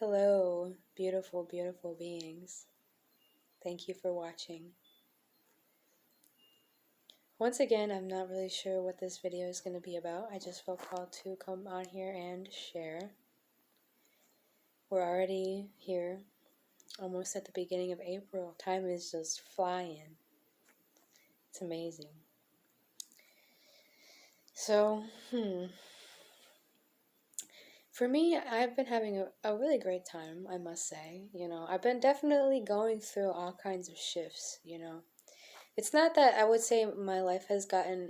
Hello, beautiful, beautiful beings. Thank you for watching. Once again, I'm not really sure what this video is going to be about. I just felt called to come on here and share. We're already here, almost at the beginning of April. Time is just flying. It's amazing. So, for me, I've been having a really great time, I must say. I've been definitely going through all kinds of shifts. It's not that I would say my life has gotten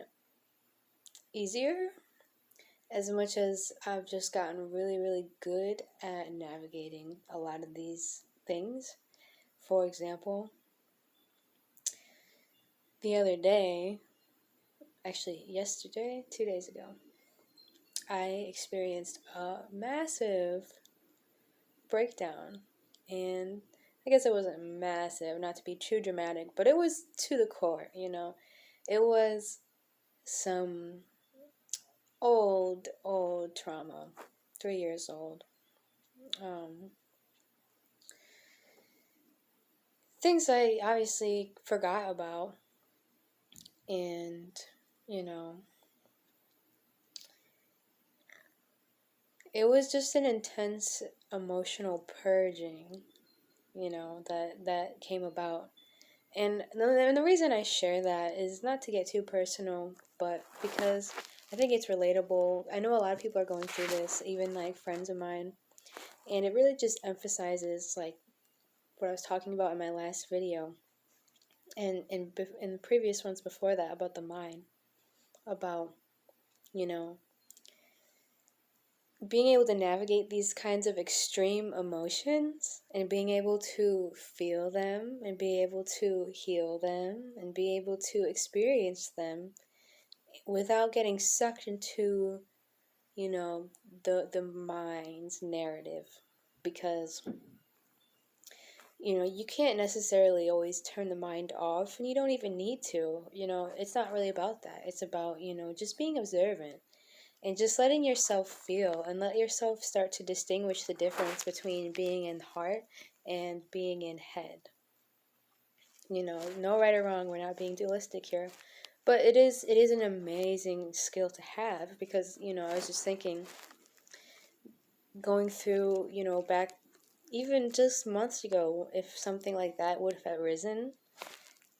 easier as much as I've just gotten really, really good at navigating a lot of these things. For example, the other day, actually yesterday, 2 days ago, I experienced a massive breakdown. And I guess it wasn't massive, not to be too dramatic, but it was to the core. It was some old trauma, 3 years old. Things I obviously forgot about, and it was just an intense emotional purging, that came about. And the reason I share that is not to get too personal, but because I think it's relatable. I know a lot of people are going through this, even like friends of mine, and it really just emphasizes like what I was talking about in my last video and in the previous ones before that about the mind, about being able to navigate these kinds of extreme emotions and being able to feel them and be able to heal them and be able to experience them without getting sucked into the mind's narrative, because you can't necessarily always turn the mind off, and you don't even need to. It's not really about that. It's about just being observant and just letting yourself feel and let yourself start to distinguish the difference between being in heart and being in head. No right or wrong. We're not being dualistic here. But it is an amazing skill to have, because, I was just thinking, going through, back even just months ago, if something like that would have arisen,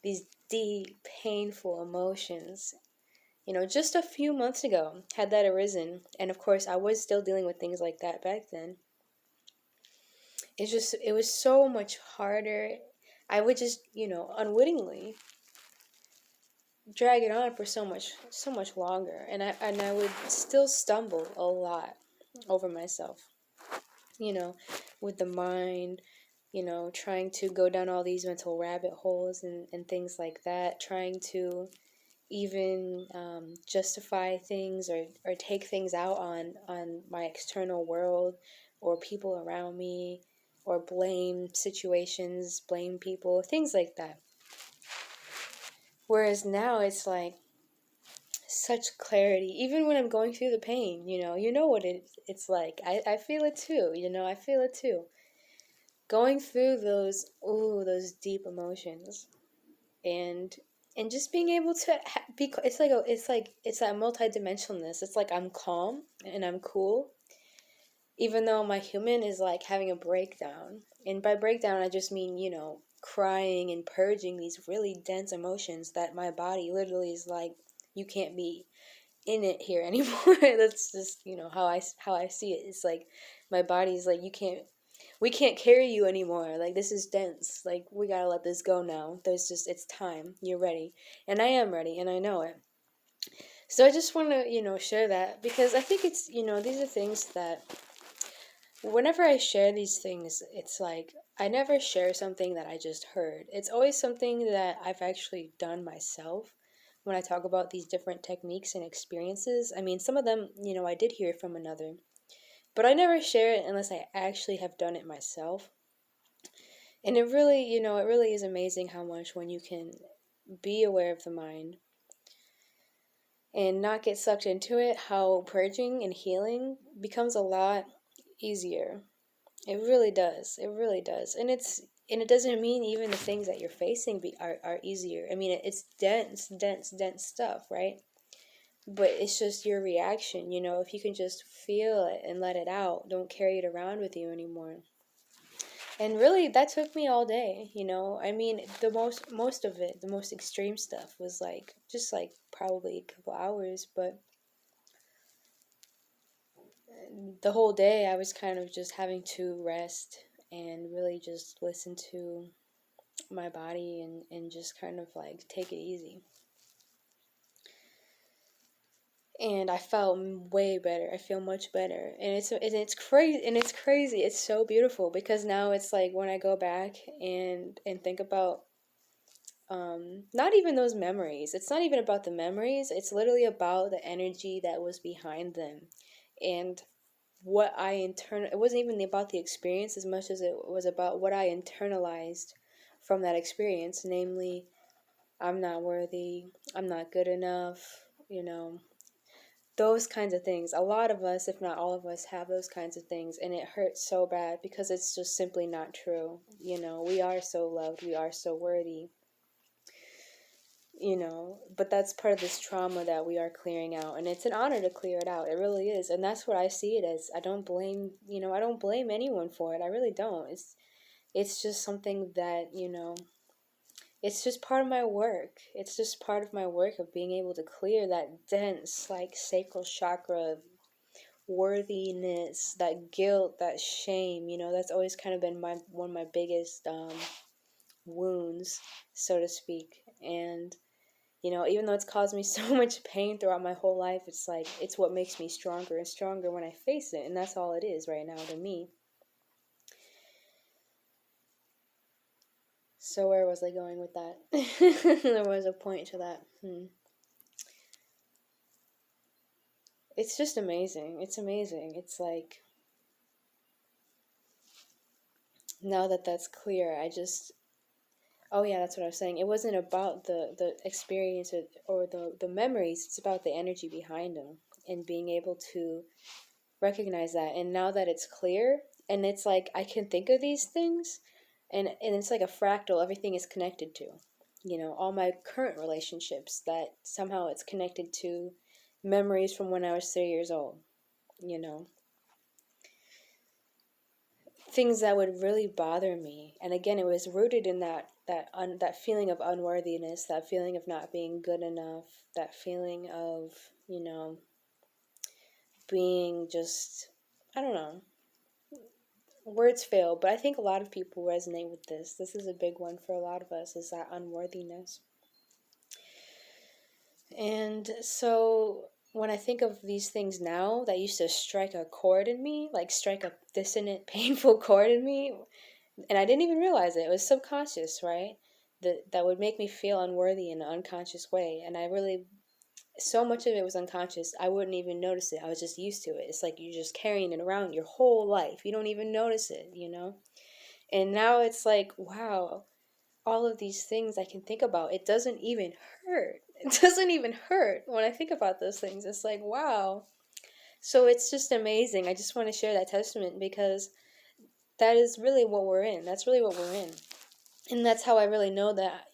these deep, painful emotions, just a few months ago, had that arisen, and of course I was still dealing with things like that back then, it was so much harder. I would just, unwittingly drag it on for so much longer, and I would still stumble a lot over myself, with the mind, trying to go down all these mental rabbit holes and things like that, trying to even justify things or take things out on my external world or people around me, or blame situations, blame people, things like that. Whereas now it's like such clarity, even when I'm going through the pain, what it's like. I feel it too, I feel it too. Going through those deep emotions, and just being able to be, it's that multidimensionalness. It's like I'm calm and I'm cool, even though my human is like having a breakdown. And by breakdown, I just mean, crying and purging these really dense emotions that my body literally is like, you can't be in it here anymore. That's just, how I see it. It's like my body's like, we can't carry you anymore. Like, this is dense. Like, we gotta let this go now. It's time. You're ready. And I am ready, and I know it. So I just want to, share that, because I think it's, these are things that whenever I share these things, it's like I never share something that I just heard. It's always something that I've actually done myself. When I talk about these different techniques and experiences, I mean, some of them, I did hear from another, but I never share it unless I actually have done it myself. And it really, it really is amazing how much, when you can be aware of the mind and not get sucked into it, how purging and healing becomes a lot easier. It really does. It really does. And it doesn't mean even the things that you're facing are easier. I mean, it's dense stuff, right? But it's just your reaction, if you can just feel it and let it out, don't carry it around with you anymore. And really, that took me all day, I mean, most of it, the most extreme stuff was like just like probably a couple hours, but the whole day I was kind of just having to rest and really just listen to my body and just kind of like take it easy. And I felt way better. I feel much better, and it's crazy. And it's crazy. It's so beautiful because now it's like when I go back and think about not even those memories. It's not even about the memories. It's literally about the energy that was behind them, and what I it wasn't even about the experience as much as it was about what I internalized from that experience, namely, I'm not worthy, I'm not good enough, those kinds of things. A lot of us, if not all of us, have those kinds of things, and it hurts so bad because it's just simply not true. We are so loved, we are so worthy, but that's part of this trauma that we are clearing out, and it's an honor to clear it out. It really is, and that's what I see it as. I don't blame, I don't blame anyone for it. I really don't. It's just something that, it's just part of my work. It's just part of my work of being able to clear that dense, like, sacral chakra of worthiness, that guilt, that shame. That's always kind of been one of my biggest wounds, so to speak. And even though it's caused me so much pain throughout my whole life, it's like it's what makes me stronger and stronger when I face it, and that's all it is right now to me. So where was I going with that? There was a point to that. It's just amazing. It's amazing. It's like, now that that's clear, oh yeah, that's what I was saying. It wasn't about the experience or the memories. It's about the energy behind them and being able to recognize that. And now that it's clear, and it's like I can think of these things, and it's like a fractal. Everything is connected to, all my current relationships, that somehow it's connected to memories from when I was 3 years old. Things that would really bother me. And again, it was rooted in that feeling of unworthiness, that feeling of not being good enough, that feeling of, being just, I don't know, words fail, but I think a lot of people resonate with this. This is a big one for a lot of us, is that unworthiness. And so when I think of these things now that used to strike a chord in me, like strike a dissonant, painful chord in me, and I didn't even realize it. It was subconscious, right? That would make me feel unworthy in an unconscious way. And I really, so much of it was unconscious, I wouldn't even notice it. I was just used to it. It's like you're just carrying it around your whole life. You don't even notice it, And now it's like, wow, all of these things I can think about. It doesn't even hurt. It doesn't even hurt when I think about those things. It's like, wow. So it's just amazing. I just want to share that testament because that is really what we're in. That's really what we're in. And that's how I really know that,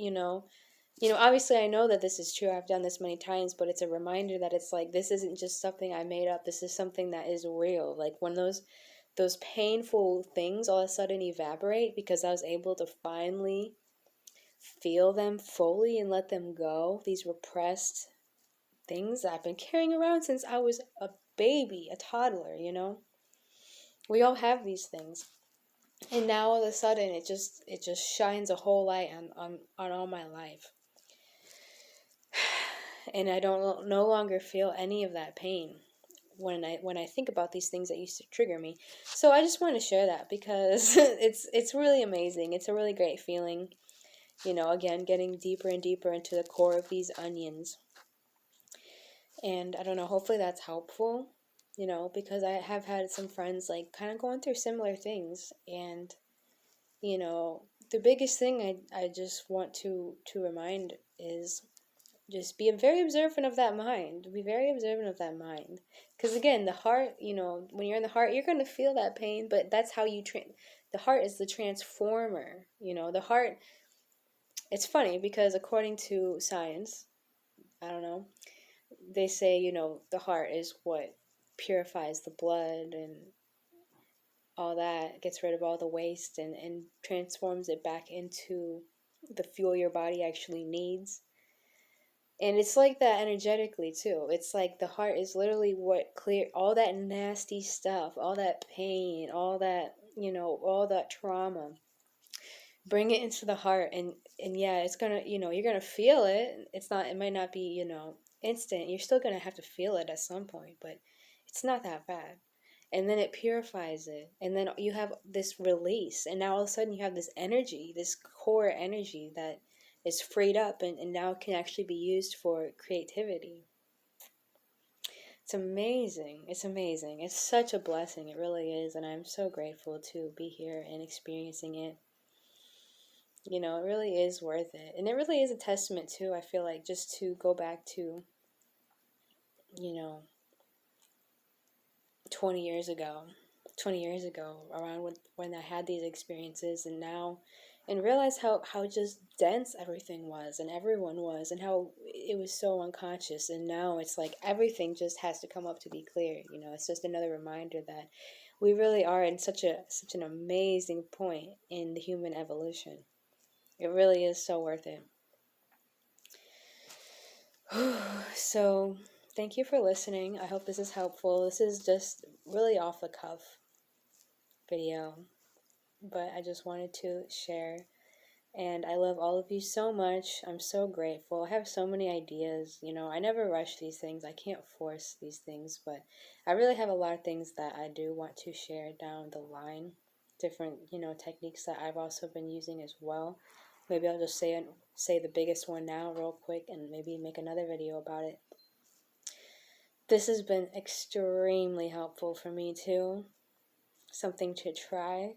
obviously I know that this is true. I've done this many times, but it's a reminder that it's like, this isn't just something I made up. This is something that is real. Like when those painful things all of a sudden evaporate because I was able to finally feel them fully and let them go. These repressed things that I've been carrying around since I was a baby, a toddler, We all have these things. And now all of a sudden it just shines a whole light on all my life. And I don't no longer feel any of that pain when I think about these things that used to trigger me. So I just want to share that because it's really amazing. It's a really great feeling. Again, getting deeper and deeper into the core of these onions. And I don't know, hopefully that's helpful, because I have had some friends like kind of going through similar things. And, the biggest thing I just want to remind is just be very observant of that mind. Be very observant of that mind. Because again, the heart, when you're in the heart, you're going to feel that pain, but that's how the heart is the transformer. The heart, it's funny because according to science, I don't know, they say, the heart is what purifies the blood and all that, gets rid of all the waste and transforms it back into the fuel your body actually needs. And it's like that energetically too. It's like the heart is literally what clear all that nasty stuff, all that pain, all that, all that trauma. Bring it into the heart, and yeah, it's gonna, you're gonna feel it. It might not be, instant. You're still gonna have to feel it at some point, but it's not that bad. And then it purifies it, and then you have this release, and now all of a sudden you have this energy, this core energy that is freed up and now can actually be used for creativity. It's amazing. It's amazing. It's such a blessing. It really is. And I'm so grateful to be here and experiencing it. It really is worth it. And it really is a testament, too, I feel like, just to go back to, 20 years ago. 20 years ago, around when I had these experiences, and now, and realize how just dense everything was, and everyone was, and how it was so unconscious. And now it's like everything just has to come up to be clear. It's just another reminder that we really are in such an amazing point in the human evolution. It really is so worth it. So, thank you for listening. I hope this is helpful. This is just really off the cuff video, but I just wanted to share. And I love all of you so much. I'm so grateful. I have so many ideas. I never rush these things. I can't force these things, but I really have a lot of things that I do want to share down the line. Different, techniques that I've also been using as well. Maybe I'll just say the biggest one now real quick and maybe make another video about it. This has been extremely helpful for me too. Something to try.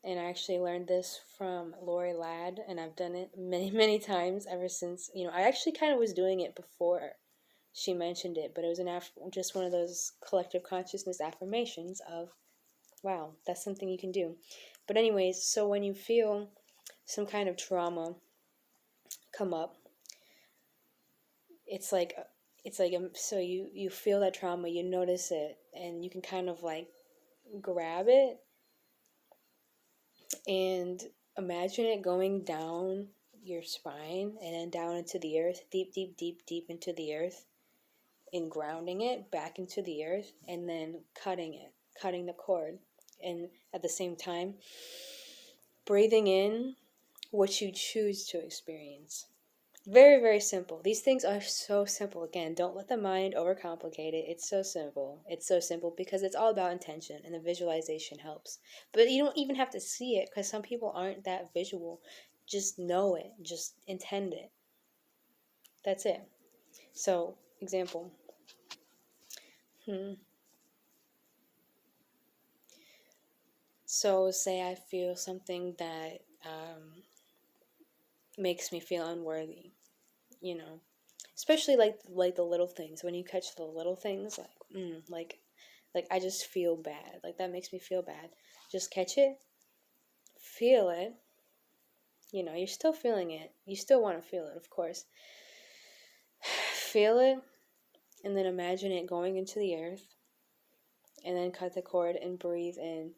And I actually learned this from Lori Ladd, and I've done it many, many times ever since. I actually kind of was doing it before she mentioned it, but it was just one of those collective consciousness affirmations of, wow, that's something you can do. But anyways, so when you feel some kind of trauma come up, so you feel that trauma, you notice it, and you can kind of like grab it and imagine it going down your spine and then down into the earth, deep, deep, deep, deep into the earth, and grounding it back into the earth, and then cutting the cord, and at the same time breathing in what you choose to experience. Very, very simple. These things are so simple. Again, don't let the mind overcomplicate it. It's so simple. It's so simple because it's all about intention, and the visualization helps. But you don't even have to see it because some people aren't that visual. Just know it. Just intend it. That's it. So, example. So, say I feel something that makes me feel unworthy. Especially like the little things. When you catch the little things, like I just feel bad. Like that makes me feel bad. Just catch it, feel it. You're still feeling it. You still want to feel it, of course. Feel it, and then imagine it going into the earth, and then cut the cord and breathe in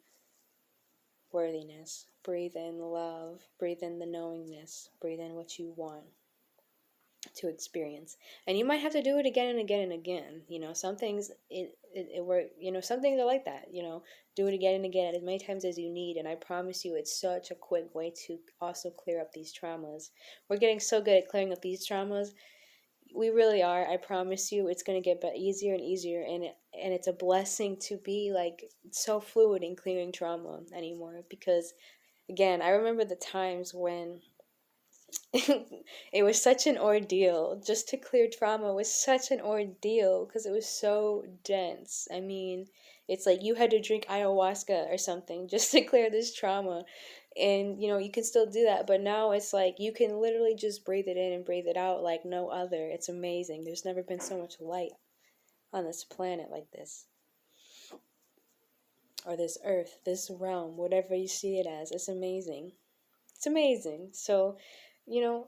worthiness. Breathe in love. Breathe in the knowingness. Breathe in what you want to experience. And you might have to do it again and again and again. Some things it work. Some things are like that. Do it again and again as many times as you need. And I promise you, it's such a quick way to also clear up these traumas. We're getting so good at clearing up these traumas. We really are. I promise you, it's going to get easier and easier. And it's a blessing to be like so fluid in clearing trauma anymore. Because again, I remember the times when it was such an ordeal. Just to clear trauma was such an ordeal because it was so dense. I mean, It's like you had to drink ayahuasca or something just to clear this trauma. And, you can still do that. But now it's like you can literally just breathe it in and breathe it out like no other. It's amazing. There's never been so much light on this planet like this. Or this earth, this realm, whatever you see it as. It's amazing. It's amazing. So,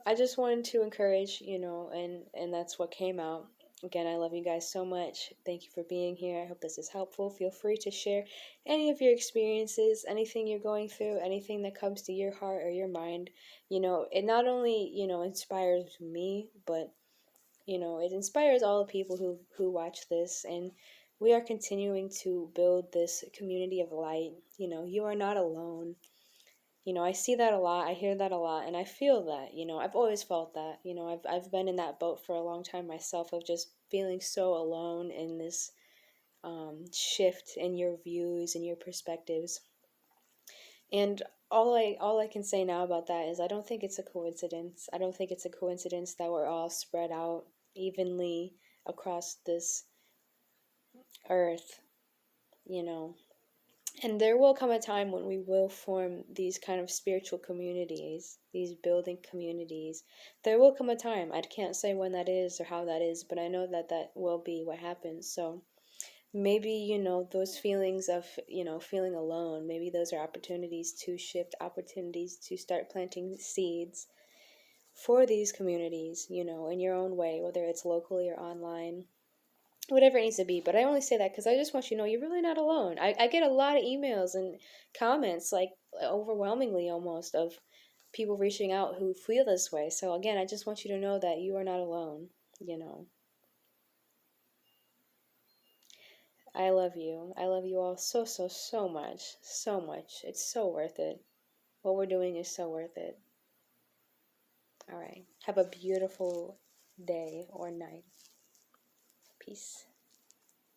I just wanted to encourage, and that's what came out. Again, I love you guys so much. Thank you for being here. I hope this is helpful. Feel free to share any of your experiences, anything you're going through, anything that comes to your heart or your mind. It not only, inspires me, but, it inspires all the people who watch this. And we are continuing to build this community of light. You are not alone. I see that a lot, I hear that a lot, and I feel that. I've always felt that. I've been in that boat for a long time myself, of just feeling so alone in this shift in your views and your perspectives. And all I can say now about that is I don't think it's a coincidence. I don't think it's a coincidence that we're all spread out evenly across this earth, you know. And there will come a time when we will form these kind of spiritual communities, these building communities. There will come a time. I can't say when that is or how that is, but I know that that will be what happens. So maybe, those feelings of, feeling alone, maybe those are opportunities to shift, opportunities to start planting seeds for these communities, in your own way, whether it's locally or online, whatever it needs to be. But I only say that because I just want you to know you're really not alone. I get a lot of emails and comments, like overwhelmingly almost, of people reaching out who feel this way. So again, I just want you to know that you are not alone. I love you. I love you all so, so, so much. So much. It's so worth it. What we're doing is so worth it. All right. Have a beautiful day or night. Peace.